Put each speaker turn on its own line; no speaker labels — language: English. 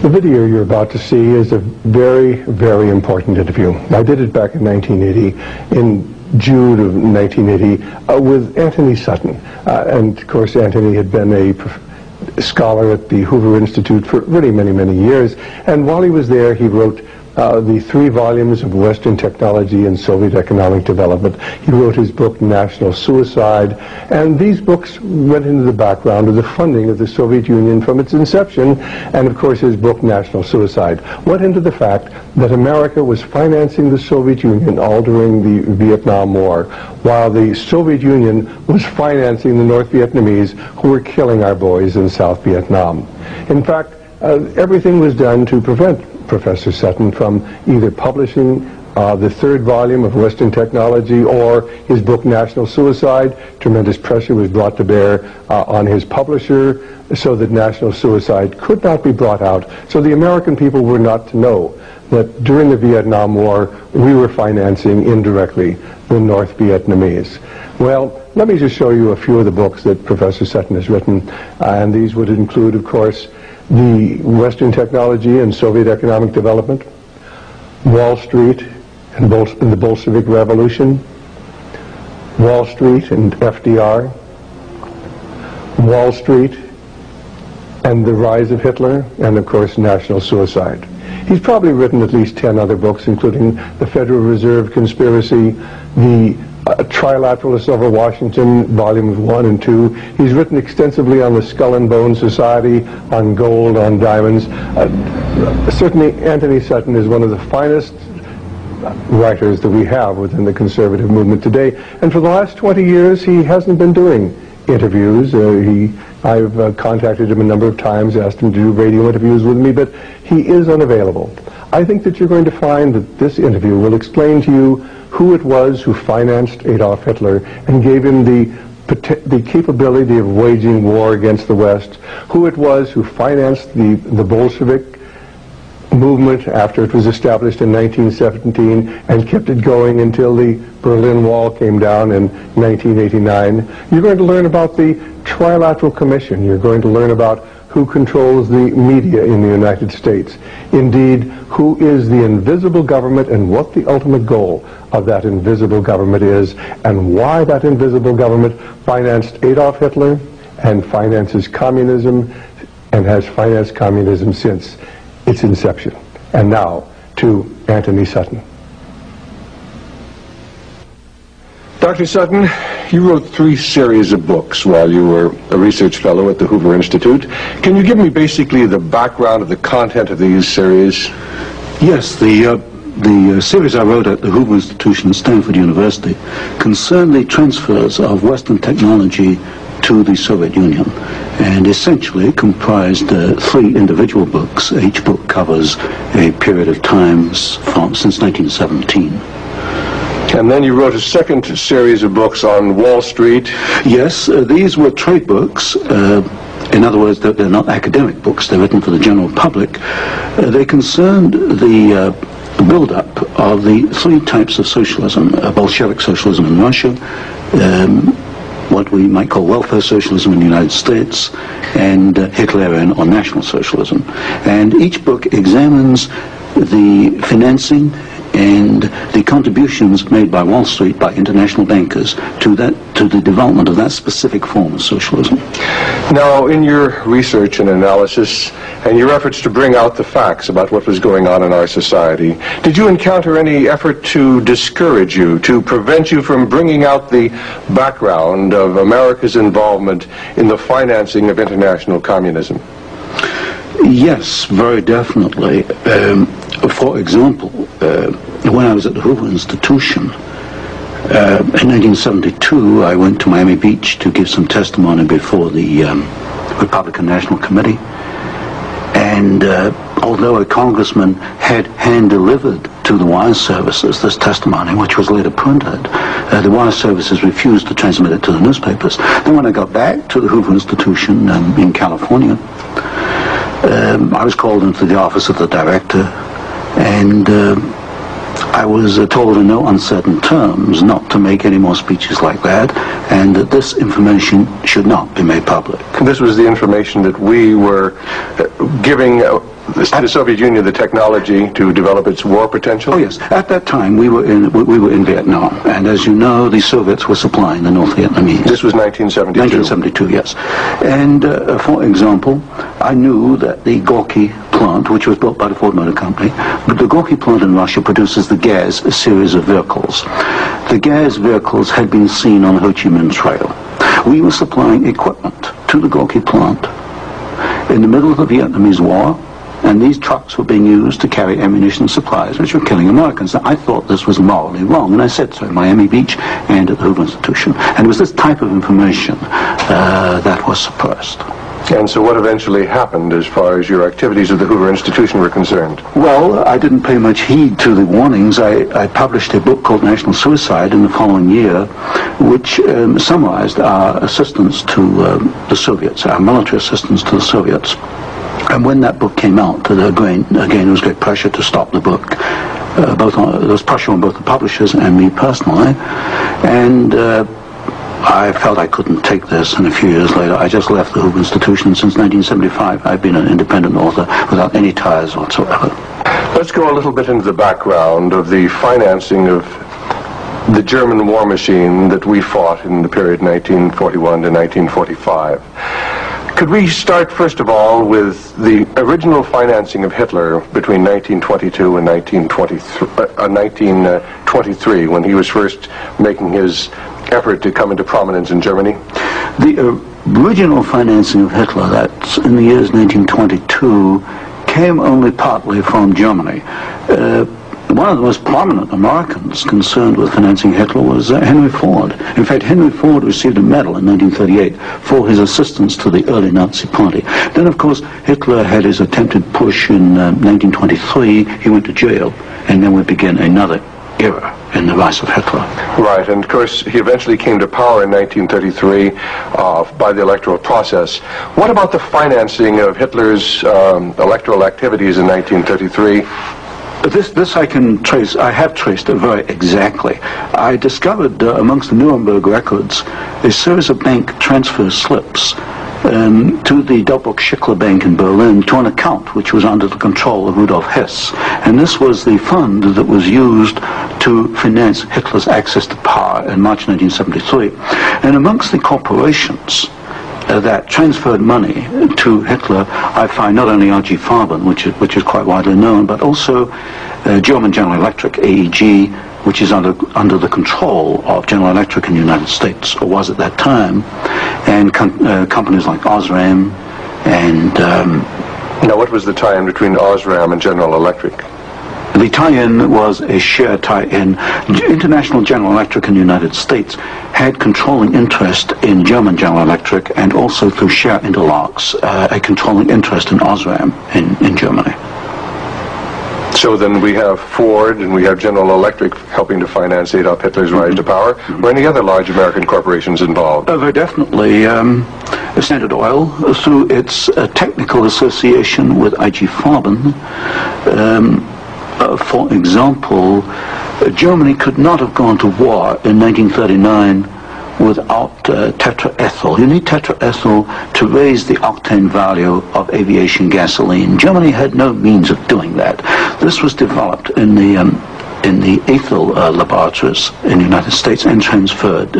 The video you're about to see is a very, very important interview. I did it back in 1980, in June of 1980, with Anthony Sutton. And of course, Anthony had been a scholar at the Hoover Institute for really many, many years. And while he was there, he wrote the 3 volumes of Western Technology and Soviet Economic Development. He wrote his book, National Suicide, and these books went into the background of the funding of the Soviet Union from its inception, and of course his book, National Suicide, went into the fact that America was financing the Soviet Union all during the Vietnam War, while the Soviet Union was financing the North Vietnamese who were killing our boys in South Vietnam. In fact, everything was done to prevent Professor Sutton from either publishing the 3rd volume of Western Technology or his book National Suicide. Tremendous pressure was brought to bear on his publisher so that National Suicide could not be brought out. So the American people were not to know that during the Vietnam War we were financing indirectly the North Vietnamese. Well, let me just show you a few of the books that Professor Sutton has written, and these would include, of course, the Western Technology and Soviet Economic Development, Wall Street and the Bolshevik Revolution, Wall Street and FDR, Wall Street and the Rise of Hitler, and of course National Suicide. He's probably written at least 10 other books, including The Federal Reserve Conspiracy, the Trilateralists over Washington, volumes 1 and 2. He's written extensively on the Skull and Bone Society, on gold, on diamonds. Certainly Anthony Sutton is one of the finest writers that we have within the conservative movement today. And for the last 20 years, he hasn't been doing interviews. I've contacted him a number of times, asked him to do radio interviews with me, but he is unavailable. I think that you're going to find that this interview will explain to you who it was who financed Adolf Hitler and gave him the capability of waging war against the West, who it was who financed the Bolshevik movement after it was established in 1917 and kept it going until the Berlin Wall came down in 1989. You're going to learn about the Trilateral Commission. You're going to learn about who controls the media in the United States. Indeed, who is the invisible government and what the ultimate goal of that invisible government is, and why that invisible government financed Adolf Hitler and finances communism and has financed communism since its inception. And now to Anthony Sutton. Dr. Sutton, you wrote 3 series of books while you were a research fellow at the Hoover Institute. Can you give me basically the background of the content of these series?
Yes, the series I wrote at the Hoover Institution at Stanford University concerned the transfers of Western technology to the Soviet Union, and essentially comprised 3 individual books. Each book covers a period of time since 1917.
And then you wrote a second series of books on Wall Street.
Yes, these were trade books. In other words, they're not academic books. They're written for the general public. They concerned the build-up of the 3 types of socialism: Bolshevik socialism in Russia, what we might call welfare socialism in the United States, and Hitlerian or National Socialism. And each book examines the financing and the contributions made by Wall Street, by international bankers, to the development of that specific form of socialism.
Now, in your research and analysis, and your efforts to bring out the facts about what was going on in our society, did you encounter any effort to discourage you, to prevent you from bringing out the background of America's involvement in the financing of international communism?
Yes, very definitely. For example, when I was at the Hoover Institution, in 1972, I went to Miami Beach to give some testimony before the Republican National Committee. And although a congressman had hand-delivered to the wire services this testimony, which was later printed, the wire services refused to transmit it to the newspapers. Then when I got back to the Hoover Institution in California, I was called into the office of the director, and I was told in no uncertain terms not to make any more speeches like that, and that this information should not be made public.
This was the information that we were giving the Soviet Union the technology to develop its war potential?
Oh yes. At that time, we were in Vietnam, and as you know, the Soviets were supplying the North Vietnamese.
This was 1972.
1972, yes. And for example, I knew that the Gorky plant, which was built by the Ford Motor Company, but the Gorky plant in Russia produces the Gaz series of vehicles. The Gaz vehicles had been seen on the Ho Chi Minh Trail. We were supplying equipment to the Gorky plant in the middle of the Vietnamese War, and these trucks were being used to carry ammunition supplies, which were killing Americans. I thought this was morally wrong, and I said so in Miami Beach and at the Hoover Institution. And it was this type of information that was suppressed.
And so what eventually happened as far as your activities at the Hoover Institution were concerned?
Well, I didn't pay much heed to the warnings. I published a book called National Suicide in the following year, which summarized our assistance to the Soviets, our military assistance to the Soviets. And when that book came out, again, there was great pressure to stop the book. There was pressure on both the publishers and me personally. And I felt I couldn't take this, and a few years later I just left the Hoover Institution. Since 1975 I've been an independent author without any ties whatsoever.
Let's go a little bit into the background of the financing of the German war machine that we fought in the period 1941 to 1945. Could we start first of all with the original financing of Hitler between 1922 and 1923 when he was first making his effort to come into prominence in Germany?
The original financing of Hitler, that's in the years 1922, came only partly from Germany. One of the most prominent Americans concerned with financing Hitler was Henry Ford. In fact, Henry Ford received a medal in 1938 for his assistance to the early Nazi Party. Then, of course, Hitler had his attempted push in 1923. He went to jail, and then we began another era in the rise of Hitler.
Right, and of course he eventually came to power in 1933 by the electoral process. What about the financing of Hitler's electoral activities in 1933?
This I can trace. I have traced it very exactly. I discovered amongst the Nuremberg records a series of bank transfer slips to the Delbrück-Schickler Bank in Berlin to an account which was under the control of Rudolf Hess. And this was the fund that was used to finance Hitler's access to power in March 1973. And amongst the corporations that transferred money to Hitler, I find not only R.G. Farben, which is quite widely known, but also German General Electric, AEG, which is under the control of General Electric in the United States, or was at that time, and companies like Osram and...
Now, what was the tie-in between Osram and General Electric?
The tie-in was a share tie-in. International General Electric in the United States had controlling interest in German General Electric, and also through share interlocks, a controlling interest in Osram in Germany.
So then we have Ford and we have General Electric helping to finance Adolf Hitler's rise to power. Were any other large American corporations involved?
Very definitely. Standard Oil, through its technical association with I.G. Farben, for example, Germany could not have gone to war in 1939 without tetraethyl. You need tetraethyl to raise the octane value of aviation gasoline. Germany had no means of doing that. This was developed in the ethyl laboratories in the United States and transferred